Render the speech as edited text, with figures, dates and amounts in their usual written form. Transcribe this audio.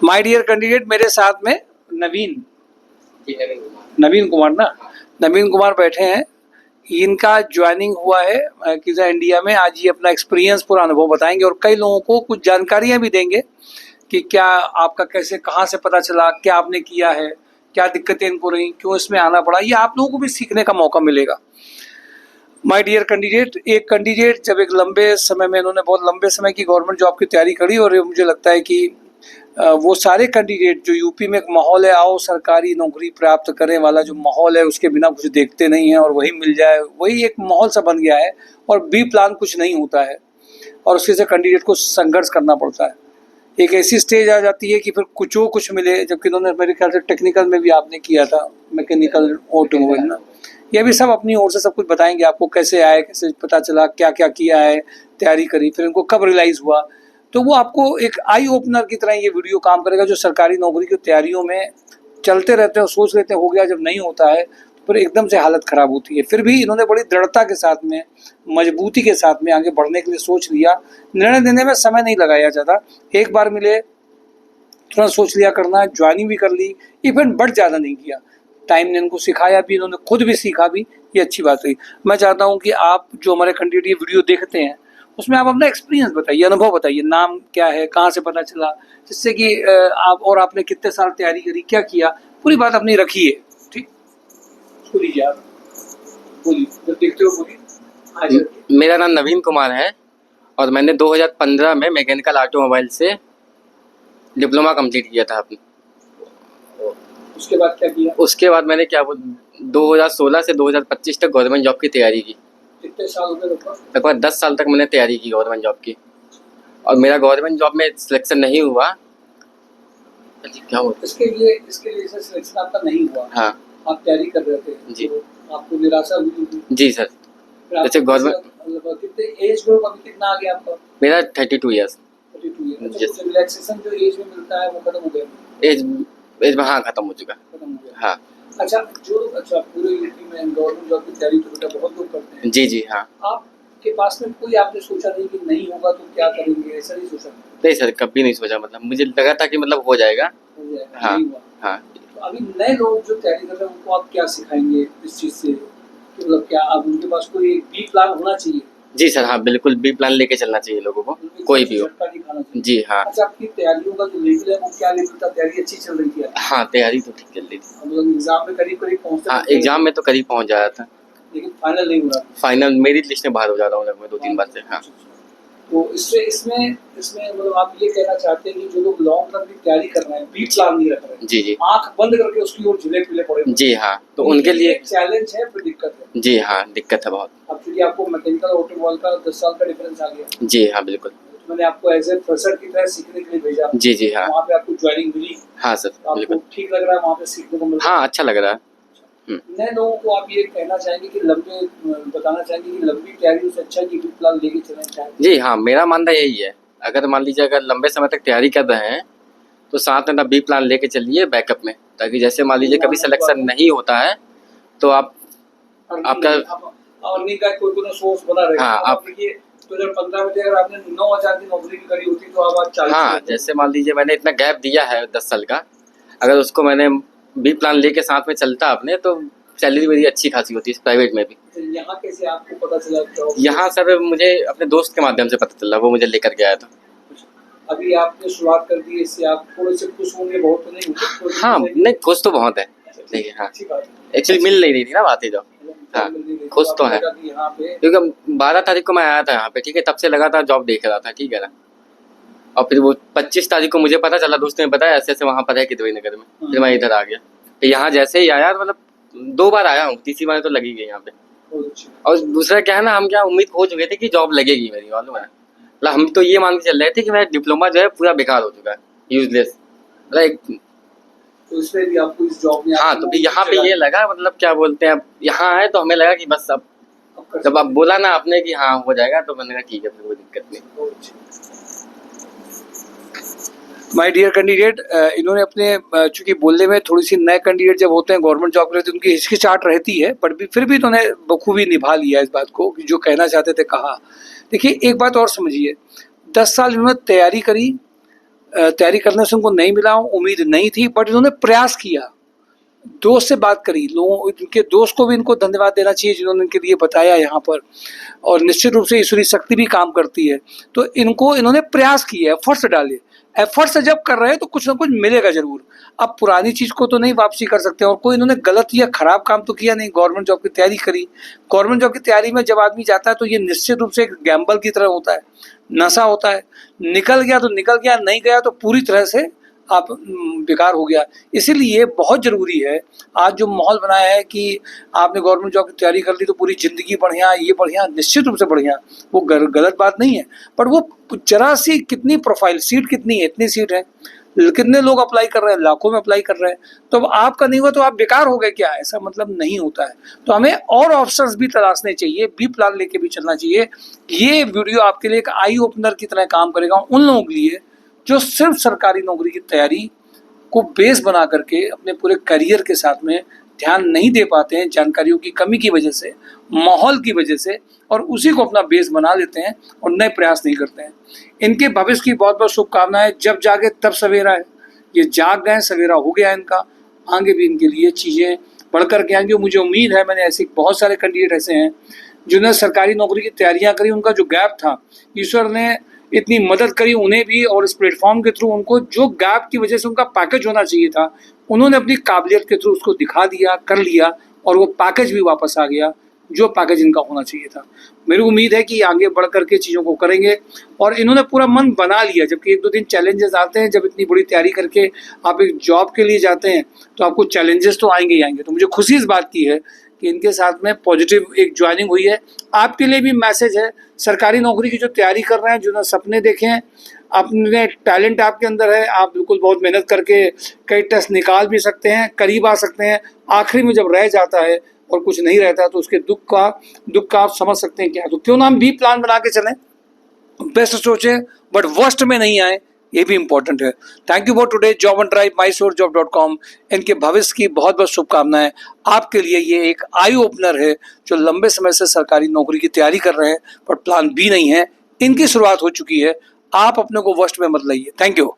My dear candidate, मेरे साथ में नवीन नवीन कुमार ना, नवीन कुमार बैठे हैं। इनका ज्वाइनिंग हुआ है किसा इंडिया में। आज ये अपना एक्सपीरियंस पूरा अनुभव बताएंगे और कई लोगों को कुछ जानकारियां भी देंगे कि क्या आपका कैसे, कहाँ से पता चला, क्या आपने किया है, क्या दिक्कतें इनको रही, क्यों इसमें आना पड़ा। ये आप लोगों को भी सीखने का मौका मिलेगा। माय डियर कैंडिडेट, एक कैंडिडेट जब एक लंबे समय में, इन्होंने बहुत लंबे समय की गवर्नमेंट जॉब की तैयारी करी और मुझे लगता है कि वो सारे कैंडिडेट जो यूपी में एक माहौल है, आओ सरकारी नौकरी प्राप्त करने वाला जो माहौल है, उसके बिना कुछ देखते नहीं है और वही मिल जाए, वही एक माहौल सा बन गया है और बी प्लान कुछ नहीं होता है और उसके से कैंडिडेट को संघर्ष करना पड़ता है। एक ऐसी स्टेज आ जाती है कि फिर कुछ मिले, जबकि इन्होंने मेरे ख्याल से टेक्निकल में भी आपने किया था, मैकेनिकल ऑटोमोबाइल ना। ये भी सब अपनी ओर से सब कुछ बताएंगे आपको, कैसे आए, कैसे पता चला, क्या क्या किया है, तैयारी करी, फिर इनको कब रियलाइज़ हुआ। तो वो आपको एक आई ओपनर की तरह ये वीडियो काम करेगा, जो सरकारी नौकरी की तैयारियों में चलते रहते हैं और सोच लेते हैं हो गया, जब नहीं होता है तो फिर एकदम से हालत ख़राब होती है। फिर भी इन्होंने बड़ी दृढ़ता के साथ में, मजबूती के साथ में आगे बढ़ने के लिए सोच लिया। निर्णय देने में समय नहीं लगाया जाता, एक बार मिले तुरंत सोच लिया करना, ज्वाइनिंग भी कर ली, इवेंट बढ़ ज़्यादा नहीं किया। टाइम ने इनको सिखाया भी, इन्होंने खुद भी सीखा भी, ये अच्छी बात है। मैं चाहता हूँ कि आप जो हमारे कैंडिडेट ये वीडियो देखते हैं उसमें आप अपना एक्सपीरियंस बताइए, अनुभव बताइए, नाम क्या है, कहाँ से पता चला, जिससे कि आप, और आपने कितने साल तैयारी करी, क्या किया, पूरी बात अपनी रखिए। ठीक, उसको लीजिए आप, बोलिए, जब देखते हो बोलिए। मेरा नाम नवीन कुमार है और मैंने 2015 में मैकेनिकल ऑटोमोबाइल से डिप्लोमा कंप्लीट किया था अपनी। उसके बाद क्या किया? उसके बाद मैंने 2016 से 2025 तक गवर्नमेंट जॉब की तैयारी की। कितने साल हो गए? लगभग 10 साल तक मैंने तैयारी की गवर्नमेंट जॉब की और मेरा गवर्नमेंट जॉब में सिलेक्शन नहीं हुआ। क्या हुआ? इसके लिए सिलेक्शन आपका नहीं हुआ? हाँ, आप तैयारी कर रहे थे जी। तो आपको निराशा हुई? जी सर। जैसे गवर्नमेंट, कितने एज ग्रुप अभी कितना आ गया आपका? मेरा 32 ईयर्स। 32 ईयर्स। अच्छा, रिलैक्सेशन जो एज में मिलता है वो खत्म हो गया? एज में हाँ खत्म हो चुका। खत्म हो गया। हाँ। अच्छा, पूरे यूपी में गवर्नमेंट जॉब की तैयारी तो बेटा बहुत लोग करते हैं। जी जी हाँ। आपके पास में कोई आपने सोचा नहीं कि नहीं होगा तो क्या करेंगे, ऐसा नहीं सोचा? नहीं सर, कभी नहीं सोचा। मतलब मुझे लगा था कि मतलब हो जाएगा। हाँ हाँ। तो अभी नए लोग जो तैयारी कर रहे हैं उनको आप क्या सिखाएंगे इस चीज से? मतलब क्या आप उनके पास कोई बी प्लान होना चाहिए? जी सर हाँ, बिल्कुल बी प्लान लेके चलना चाहिए लोगों को, कोई भी हो। जी हाँ। अच्छा, आपकी तैयारियों का जो लेवल है वो क्या लेवल था? तैयारी अच्छी चल रही थी? हाँ, तैयारी तो ठीक चल रही थी। मतलब एग्जाम में करीब पहुंचते? हाँ, एग्जाम में तो करीब पहुंच जाया था, लेकिन फाइनल नहीं हुआ। फाइनल मेरिट लिस्ट में बाहर हो जाता हूँ लगभग 2-3 बार से। हाँ। तो इसमें मतलब आप ये कहना चाहते हैं कि जो लोग लॉन्ग टर्म की तैयारी कर रहे हैं, बी प्लान नहीं रख रहे हैं, जी जी, आंख बंद करके उसकी ओर झूले पीले पड़े, जी हाँ, तो उनके लिए चैलेंज है, फिर दिक्कत है। जी हाँ, दिक्कत है बहुत। अब चूंकि आपको मैकेनिकल ऑटोमोबाइल का 10 साल का डिफरेंस आ गया। जी हाँ बिल्कुल। तो मैंने आपको एज ए फ्रेशर की तरह सीखने के लिए भेजा। जी जी हाँ। वहाँ पे आपको ज्वाइनिंग मिली? हाँ सर बिल्कुल। आपको ठीक लग रहा है वहाँ पे सीखने को मिल रहा है? हाँ, अच्छा लग रहा है। नए लोगों को आप ये कहना चाहेंगे कि बताना चाहेंगे कि लंबी तैयारी से अच्छा कि बी प्लान लेके चलना चाहिए? जी हाँ, मेरा मानना यही है। अगर मान लीजिए अगर लंबे समय तक तैयारी कर रहे हैं तो साथ में ना बी प्लान लेके चलिए बैकअप में, ताकि जैसे मान लीजिए कभी सिलेक्शन नहीं होता है तो आप आपका अर्निंग का कोई सोर्स बना रहेगा। हाँ, आप 2015 में अगर आपने 9,000 की नौकरी भी करी होती तो आप आज 40। हाँ, जैसे मान लीजिए मैंने इतना गैप दिया है 10 साल का, अगर उसको मैंने बी प्लान लेके साथ में चलता अपने तो सैलरी मेरी अच्छी खासी होती है प्राइवेट में भी। यहाँ कैसे आपको पता चला? यहाँ सर मुझे अपने दोस्त के माध्यम से पता चला, वो मुझे लेकर गया था। अभी आपने शुरुआत कर दी, इससे आप थोड़े से खुश होंगे? बहुत तो नहीं होंगे? हाँ, नहीं खुश तो बहुत है। देखिए हाँ, एक्चुअली मिल नहीं रही थी ना बातें जो। हाँ, खुश तो है क्योंकि 12 तारीख को मैं आया था यहाँ पे, ठीक है, तब से लगातार जॉब देख रहा था, ठीक है ना। और फिर वो 25 तारीख को मुझे पता चला, दोस्त ने बताया ऐसे ऐसे वहाँ पर है किदवई नगर में। फिर मैं इधर आ गया, फिर यहाँ जैसे ही आया, मतलब 2 बार आया हूँ, तीसरी बार तो लगी गई यहाँ पे। और दूसरा क्या है ना, हम क्या उम्मीद हो चुके थे कि जॉब लगेगी मेरी, मालूम है। मतलब हम तो ये मान के चल रहे थे कि मेरा डिप्लोमा जो है पूरा बेकार हो चुका है, यूजलेस, मतलब तो इसमें भी आपको इस जॉब में। हाँ, तो फिर यहाँ पे ये लगा, मतलब क्या बोलते हैं, अब यहाँ आए तो हमें लगा कि बस अब जब आप बोला ना आपने कि हाँ हो जाएगा, तो मैंने कहा ठीक है, फिर कोई दिक्कत नहीं। माय डियर कैंडिडेट, इन्होंने अपने चूंकि बोलने में थोड़ी सी, नए कैंडिडेट जब होते हैं गवर्नमेंट जॉब के लिए तो उनकी हिचकिचाहट रहती है, पर फिर भी इन्होंने बखूबी निभा लिया इस बात को, जो कहना चाहते थे कहा। देखिए एक बात और समझिए, 10 साल इन्होंने तैयारी करी तैयारी करने से उनको नहीं मिला, उम्मीद नहीं थी, बट इन्होंने प्रयास किया, दोस्त से बात करी, लोगों इनके दोस्त को भी इनको धन्यवाद देना चाहिए जिन्होंने इनके लिए बताया यहाँ पर, और निश्चित रूप से ईश्वरी शक्ति भी काम करती है। तो इन्होंने प्रयास किए, एफर्ट्स डाले, एफर्ट्स जब कर रहे हैं तो कुछ ना कुछ मिलेगा जरूर। अब पुरानी चीज को तो नहीं वापसी कर सकते, और कोई इन्होंने गलत या खराब काम तो किया नहीं, गवर्नमेंट जॉब की तैयारी करी। गवर्नमेंट जॉब की तैयारी में जब आदमी जाता है तो ये निश्चित रूप से एक गैम्बल की तरह होता है, नशा होता है, निकल गया तो निकल गया, नहीं गया तो पूरी तरह से आप बेकार हो गया। इसीलिए बहुत ज़रूरी है, आज जो माहौल बनाया है कि आपने गवर्नमेंट जॉब की तैयारी कर ली तो पूरी ज़िंदगी बढ़िया, ये बढ़िया, निश्चित रूप से बढ़िया, वो गलत बात नहीं है, पर वो जरा सी कितनी प्रोफाइल, सीट कितनी है, इतनी सीट है, कितने लोग अप्लाई कर रहे हैं, लाखों में अप्लाई कर रहे हैं, तो अब आपका नहीं हुआ तो आप बेकार हो गए क्या? ऐसा मतलब नहीं होता है। तो हमें और ऑप्शंस भी तलाशने चाहिए, बी प्लान लेके भी चलना चाहिए। ये वीडियो आपके लिए एक आई ओपनर की तरह काम करेगा उन लोगों के लिए जो सिर्फ सरकारी नौकरी की तैयारी को बेस बना करके अपने पूरे करियर के साथ में ध्यान नहीं दे पाते हैं, जानकारियों की कमी की वजह से, माहौल की वजह से, और उसी को अपना बेस बना लेते हैं और नए प्रयास नहीं करते हैं। इनके भविष्य की बहुत बहुत शुभकामनाएं। जब जागे तब सवेरा है, ये जाग गए, सवेरा हो गया इनका, आगे भी इनके लिए चीज़ें बढ़ कर के आएंगी। मुझे उम्मीद है, मैंने ऐसे बहुत सारे कैंडिडेट ऐसे हैं जिन्होंने सरकारी नौकरी की तैयारियां करी, उनका जो गैप था ईश्वर ने इतनी मदद करी उन्हें भी, और इस प्लेटफॉर्म के थ्रू उनको जो गैप की वजह से उनका पैकेज होना चाहिए था, उन्होंने अपनी काबिलियत के थ्रू उसको दिखा दिया, कर लिया, और वो पैकेज भी वापस आ गया जो पैकेज इनका होना चाहिए था। मेरी उम्मीद है कि आगे बढ़ करके चीज़ों को करेंगे, और इन्होंने पूरा मन बना लिया। जबकि एक दो दिन चैलेंजेस आते हैं, जब इतनी बड़ी तैयारी करके आप एक जॉब के लिए जाते हैं तो आपको चैलेंजेस तो आएंगे ही आएंगे। तो मुझे खुशी इस बात की है कि इनके साथ में पॉजिटिव एक ज्वाइनिंग हुई है। आपके लिए भी मैसेज है, सरकारी नौकरी की जो तैयारी कर रहे हैं, जिन्होंने सपने देखे हैं, अपने टैलेंट आपके अंदर है, आप बिल्कुल बहुत मेहनत करके कई टेस्ट निकाल भी सकते हैं, करीब आ सकते हैं। आखिरी में जब रह जाता है और कुछ नहीं रहता तो उसके दुख का आप समझ सकते हैं क्या। तो क्यों ना हम भी प्लान बना के चलें, बेस्ट सोचें, बट वर्स्ट में नहीं आए, ये भी इंपॉर्टेंट है। Thank you for today, job and drive, mysourcejob.com। इनके भविष्य की बहुत बहुत शुभकामनाएं। आपके लिए ये एक आई ओपनर है जो लंबे समय से सरकारी नौकरी की तैयारी कर रहे हैं पर प्लान बी नहीं है, इनकी शुरुआत हो चुकी है। आप अपने को वर्स्ट में मत लाइए। Thank you.